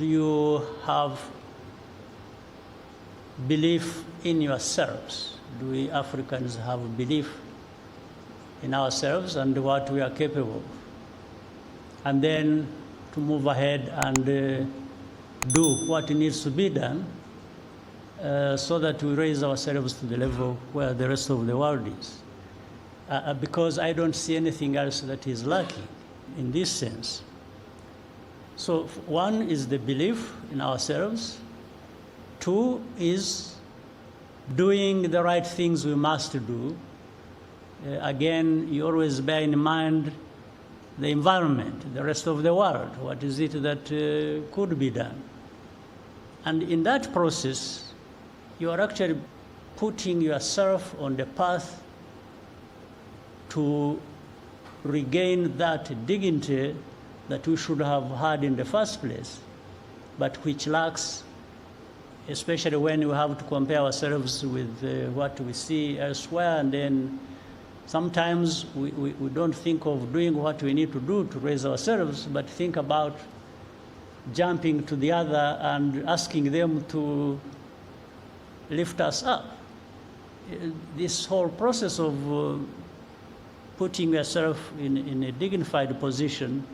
you have belief in yourselves? Do we Africans have belief in ourselves and what we are capable of? And then to move ahead and do what needs to be done so that we raise ourselves to the level where the rest of the world is. Because I don't see anything else that is lacking in this sense. So one is the belief in ourselves. Two is doing the right things we must do. Again, you always bear in mind the environment, the rest of the world. What is it that could be done? And in that process, you are actually putting yourself on the path to regain that dignity that we should have had in the first place, but which lacks, especially when we have to compare ourselves with what we see elsewhere, and then sometimes we don't think of doing what we need to do to raise ourselves, but think about jumping to the other and asking them to lift us up. This whole process of putting yourself in a dignified position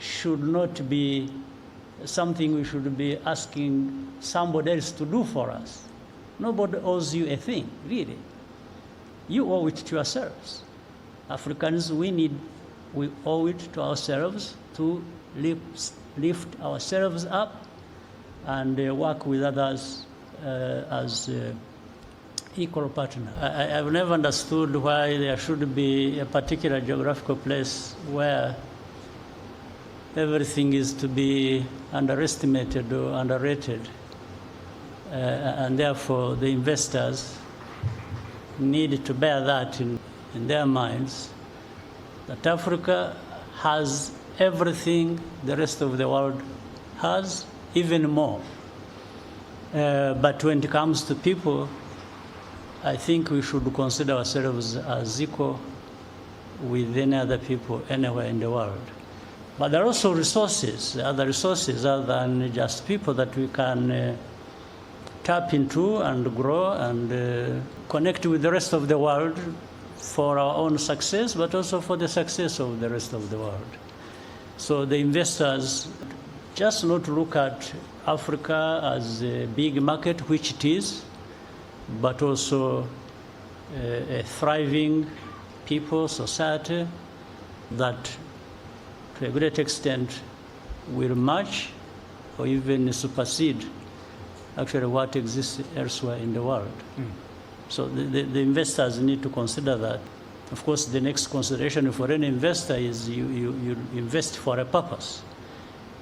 should not be something we should be asking somebody else to do for us. Nobody owes you a thing, really. You owe it to yourselves. Africans, we owe it to ourselves to lift ourselves up and work with others as equal partner. I've never understood why there should be a particular geographical place where everything is to be underestimated or underrated, and therefore the investors need to bear that in their minds, that Africa has everything the rest of the world has, even more. But when it comes to people, I think we should consider ourselves as equal with any other people anywhere in the world. But there are also resources, other resources other than just people that we can tap into and grow and connect with the rest of the world for our own success, but also for the success of the rest of the world. So the investors just not look at Africa as a big market, which it is, but also a thriving people, society that to a great extent will match or even supersede actually what exists elsewhere in the world. So the investors need to consider that. Of course, the next consideration for any investor is you invest for a purpose.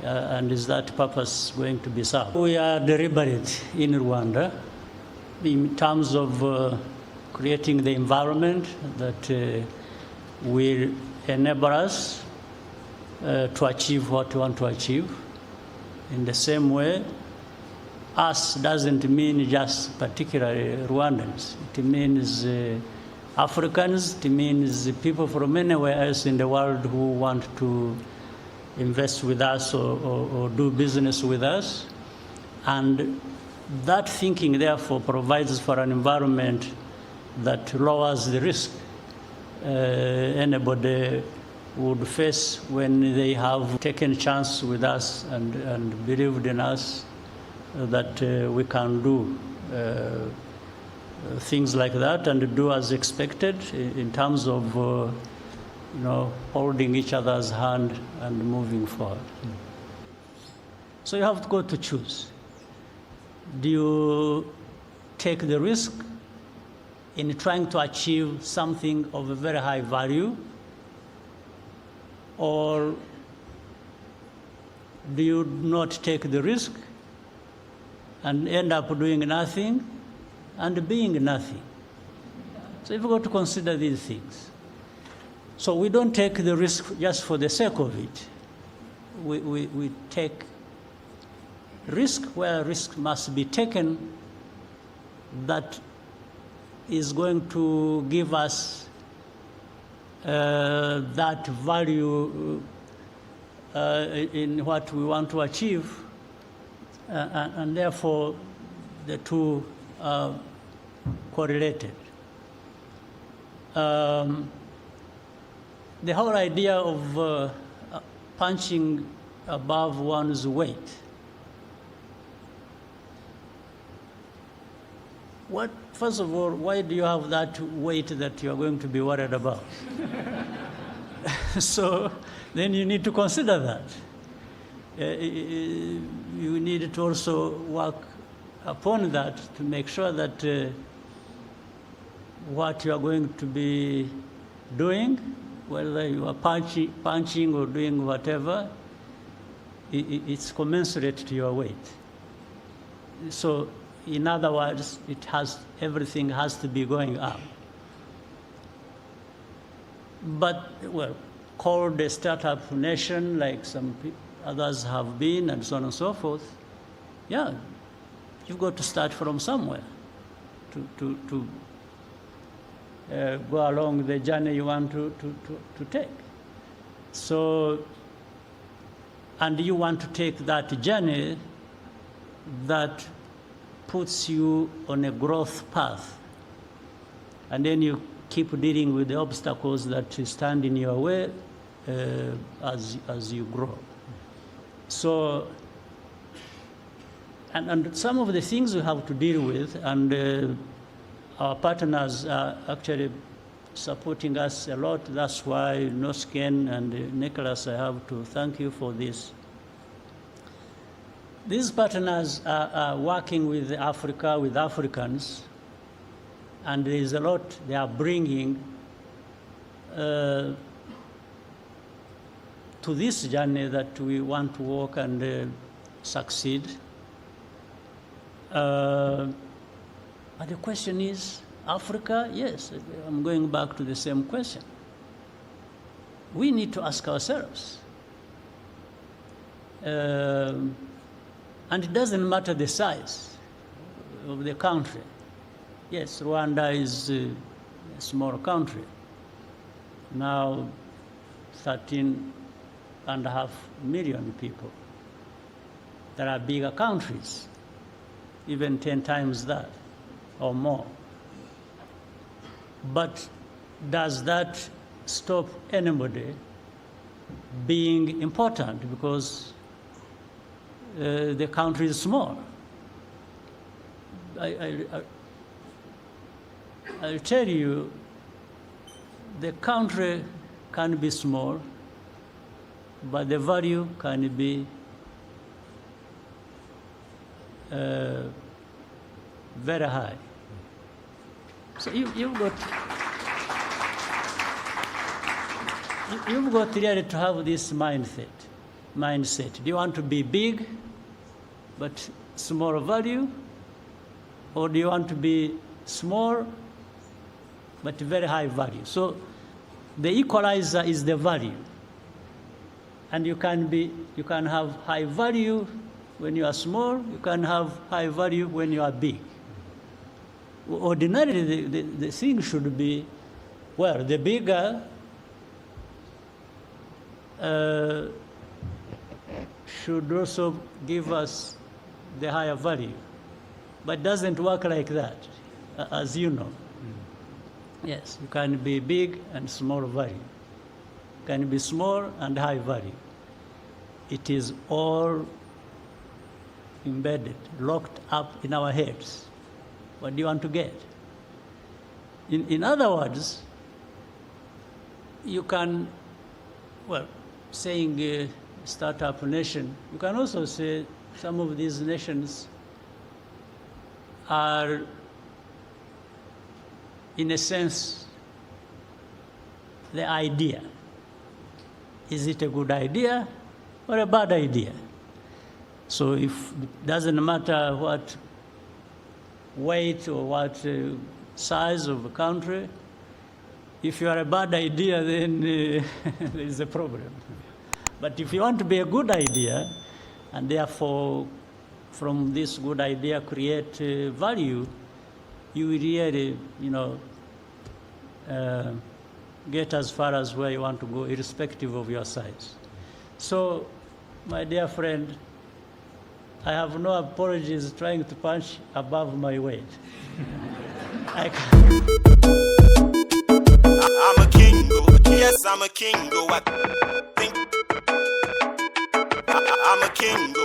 And is that purpose going to be served? We are deliberate in Rwanda in terms of creating the environment that will enable us to achieve what we want to achieve. In the same way, us doesn't mean just particularly Rwandans. It means Africans, it means people from anywhere else in the world who want to invest with us or do business with us. And that thinking, therefore, provides for an environment that lowers the risk anybody would face when they have taken chance with us and believed in us that we can do things like that and do as expected in terms of holding each other's hand and moving forward. So you have to go to choose. Do you take the risk in trying to achieve something of a very high value, or do you not take the risk and end up doing nothing and being nothing? So you've got to consider these things. So we don't take the risk just for the sake of it. We take risk where risk must be taken that is going to give us that value in what we want to achieve and therefore the two are correlated. The whole idea of punching above one's weight. First of all, why do you have that weight that you're going to be worried about? So then you need to consider that. You need to also work upon that to make sure that what you are going to be doing, whether you are punching or doing whatever, it's commensurate to your weight. So, in other words, everything has to be going up. But, well, called a startup nation, like some others have been, and so on and so forth, yeah, you've got to start from somewhere to go along the journey you want to take. So, and you want to take that journey that puts you on a growth path. And then you keep dealing with the obstacles that stand in your way as you grow. So, and some of the things we have to deal with, and our partners are actually supporting us a lot. That's why Norrsken and Nicholas, I have to thank you for this. These partners are working with Africa, with Africans, and there is a lot they are bringing to this journey that we want to walk and succeed. And the question is, Africa? Yes, I'm going back to the same question. We need to ask ourselves. And it doesn't matter the size of the country. Yes, Rwanda is a small country. Now 13.5 million people. There are bigger countries, even 10 times that or more. But does that stop anybody being important because the country is small? I'll tell you, the country can be small, but the value can be very high. So you've got really to have this mindset. Do you want to be big, but small value? Or do you want to be small, but very high value? So the equalizer is the value. And you can have high value when you are small, you can have high value when you are big. Ordinarily, the thing should be, well, the bigger should also give us the higher value. But it doesn't work like that, as you know. Yes, you can be big and small value. You can be small and high value. It is all embedded, locked up in our heads. What do you want to get? In other words, you can, well, saying startup nation, you can also say some of these nations are, in a sense, the idea. Is it a good idea or a bad idea? So if it doesn't matter what weight or what size of a country, if you are a bad idea, then there is a problem. But if you want to be a good idea, and therefore from this good idea create value, you will really, get as far as where you want to go, irrespective of your size. So, my dear friend, I have no apologies trying to punch above my weight. I can. I'm a king, yes, I'm a king. I think I'm a king.